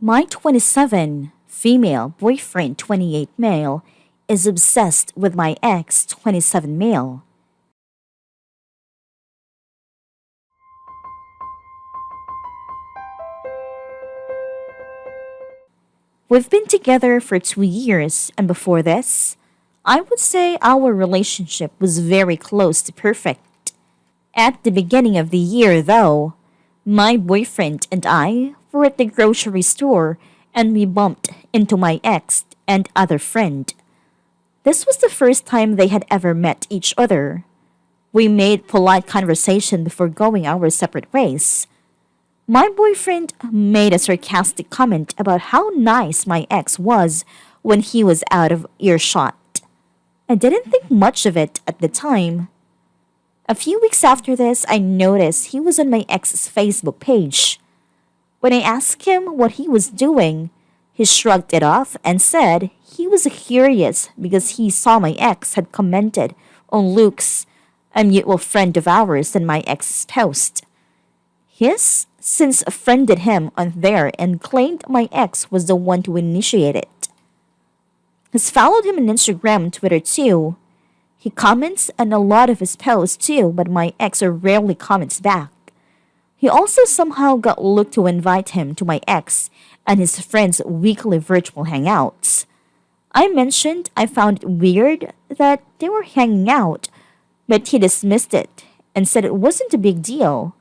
My 27 female boyfriend, 28 male, is obsessed with my ex, 27 male. We've been together for 2 years, and before this, I would say our relationship was very close to perfect. At the beginning of the year, though, my boyfriend and I were at the grocery store and we bumped into my ex and other friend. This was the first time they had ever met each other. We made polite conversation before going our separate ways. My boyfriend made a sarcastic comment about how nice my ex was when he was out of earshot. I didn't think much of it at the time. A few weeks after this, I noticed he was on my ex's Facebook page. When I asked him what he was doing, he shrugged it off and said he was curious because he saw my ex had commented on Luke's, a mutual friend of ours, and my ex's post. He's since friended him on there and claimed my ex was the one to initiate it. He's followed him on Instagram and Twitter too. He comments on a lot of his posts too, but my ex rarely comments back. He also somehow got Luke to invite him to my ex and his friends' weekly virtual hangouts. I mentioned I found it weird that they were hanging out, but he dismissed it and said it wasn't a big deal.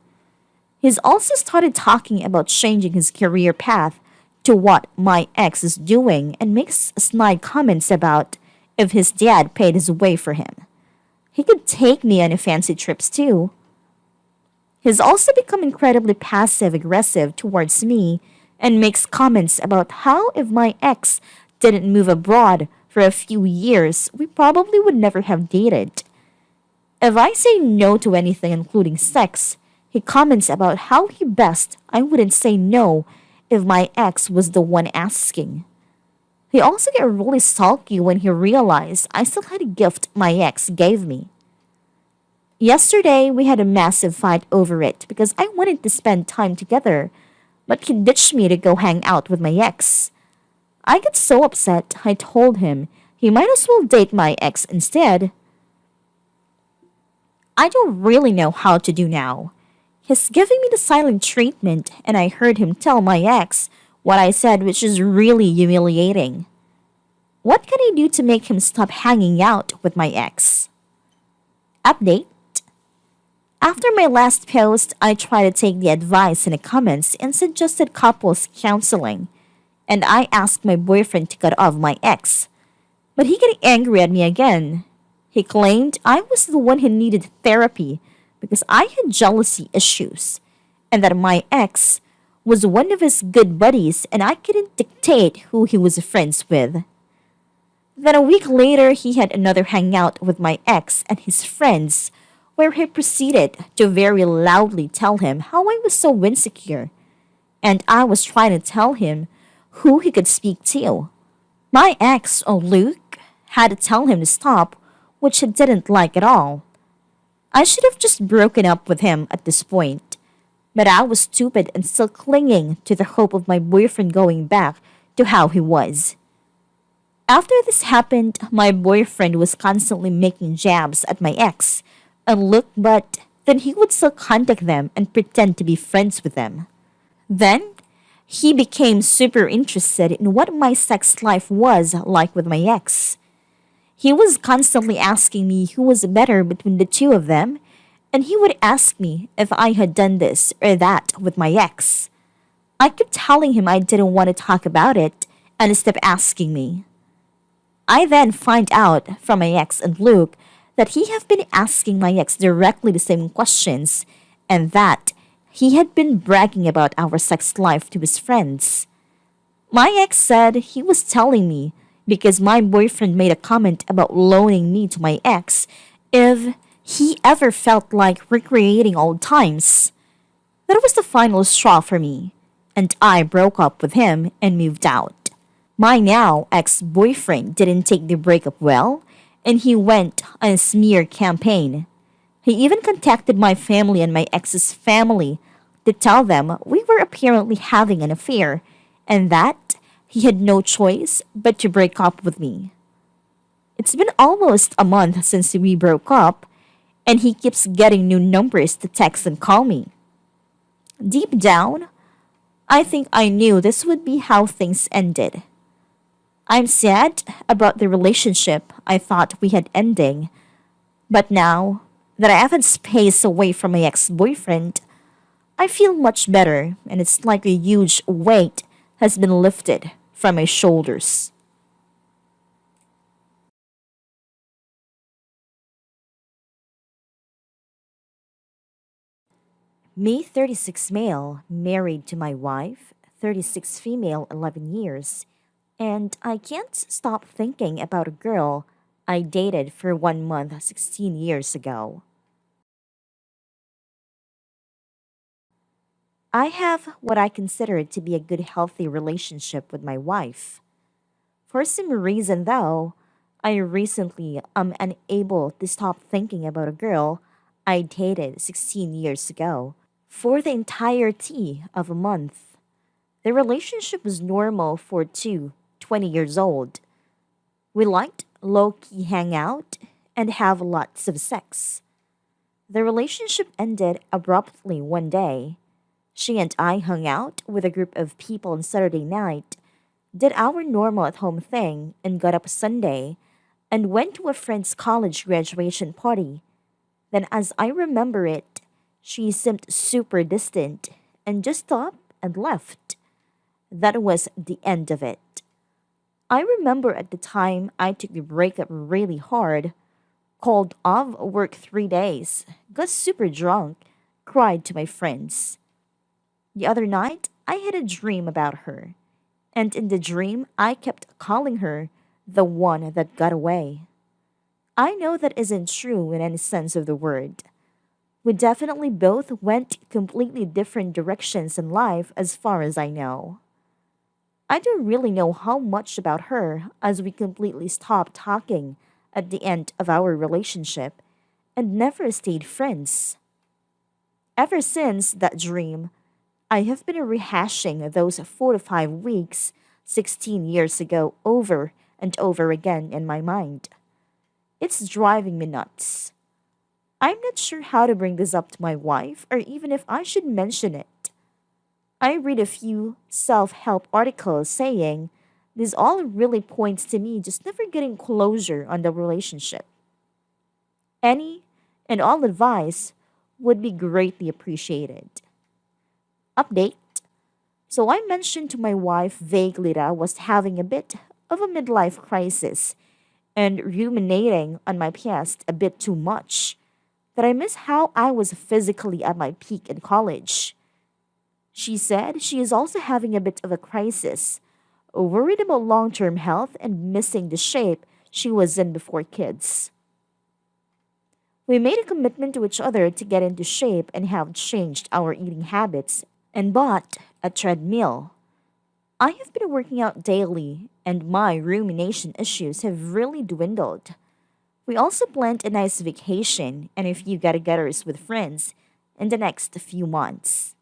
He's also started talking about changing his career path to what my ex is doing and makes snide comments about if his dad paid his way for him. He could take me on fancy trips too. He's also become incredibly passive aggressive towards me and makes comments about how if my ex didn't move abroad for a few years, we probably would never have dated. If I say no to anything including sex, he comments about how he best I wouldn't say no if my ex was the one asking. He also got really sulky when he realized I still had a gift my ex gave me. Yesterday, we had a massive fight over it because I wanted to spend time together, but he ditched me to go hang out with my ex. I got so upset, I told him he might as well date my ex instead. I don't really know how to do now. He's giving me the silent treatment, and I heard him tell my ex what I said, which is really humiliating. What can I do to make him stop hanging out with my ex? Update. After my last post, I tried to take the advice in the comments and suggested couples counseling, and I asked my boyfriend to cut off my ex. But he got angry at me again. He claimed I was the one who needed therapy because I had jealousy issues, and that my ex was one of his good buddies and I couldn't dictate who he was friends with. Then a week later, he had another hangout with my ex and his friends, where he proceeded to very loudly tell him how I was so insecure, and I was trying to tell him who he could speak to. My ex, or Luke, had to tell him to stop, which he didn't like at all. I should have just broken up with him at this point, but I was stupid and still clinging to the hope of my boyfriend going back to how he was. After this happened, my boyfriend was constantly making jabs at my ex and Luke, but then he would still contact them and pretend to be friends with them. Then, he became super interested in what my sex life was like with my ex. He was constantly asking me who was better between the two of them, and he would ask me if I had done this or that with my ex. I kept telling him I didn't want to talk about it, and he kept asking me. I then find out from my ex and Luke that he had been asking my ex directly the same questions, and that he had been bragging about our sex life to his friends. My ex said he was telling me because my boyfriend made a comment about loaning me to my ex if he ever felt like recreating old times. That was the final straw for me, and I broke up with him and moved out. My now ex-boyfriend didn't take the breakup well, and he went on a smear campaign. He even contacted my family and my ex's family to tell them we were apparently having an affair and that he had no choice but to break up with me. It's been almost a month since we broke up, and he keeps getting new numbers to text and call me. Deep down, I think I knew this would be how things ended. I'm sad about the relationship I thought we had ending, but now that I have had space away from my ex boyfriend, I feel much better, and it's like a huge weight has been lifted from my shoulders. Me, 36 male, married to my wife, 36 female, 11 years, and I can't stop thinking about a girl I dated for 1 month 16 years ago. I have what I consider to be a good, healthy relationship with my wife. For some reason, though, I recently am unable to stop thinking about a girl I dated 16 years ago for the entirety of a month. The relationship was normal for 20 years old. We liked low key hang out and have lots of sex. The relationship ended abruptly one day. She and I hung out with a group of people on Saturday night, did our normal at home thing, and got up Sunday and went to a friend's college graduation party. Then, as I remember it, she seemed super distant and just stopped and left. That was the end of it. I remember at the time I took the breakup really hard, called off work 3 days, got super drunk, cried to my friends. The other night, I had a dream about her, and in the dream, I kept calling her the one that got away. I know that isn't true in any sense of the word. We definitely both went completely different directions in life as far as I know. I don't really know how much about her as we completely stopped talking at the end of our relationship and never stayed friends. Ever since that dream, I have been rehashing those 4 to 5 weeks 16 years ago over and over again in my mind. It's driving me nuts. I'm not sure how to bring this up to my wife or even if I should mention it. I read a few self help articles saying this all really points to me just never getting closure on the relationship. Any and all advice would be greatly appreciated. Update. So I mentioned to my wife vaguely that I was having a bit of a midlife crisis and ruminating on my past a bit too much, that I miss how I was physically at my peak in college. She said she is also having a bit of a crisis, worried about long term health and missing the shape she was in before kids. We made a commitment to each other to get into shape and have changed our eating habits and bought a treadmill. I have been working out daily, and my rumination issues have really dwindled. We also planned a nice vacation and a few get togethers with friends in the next few months.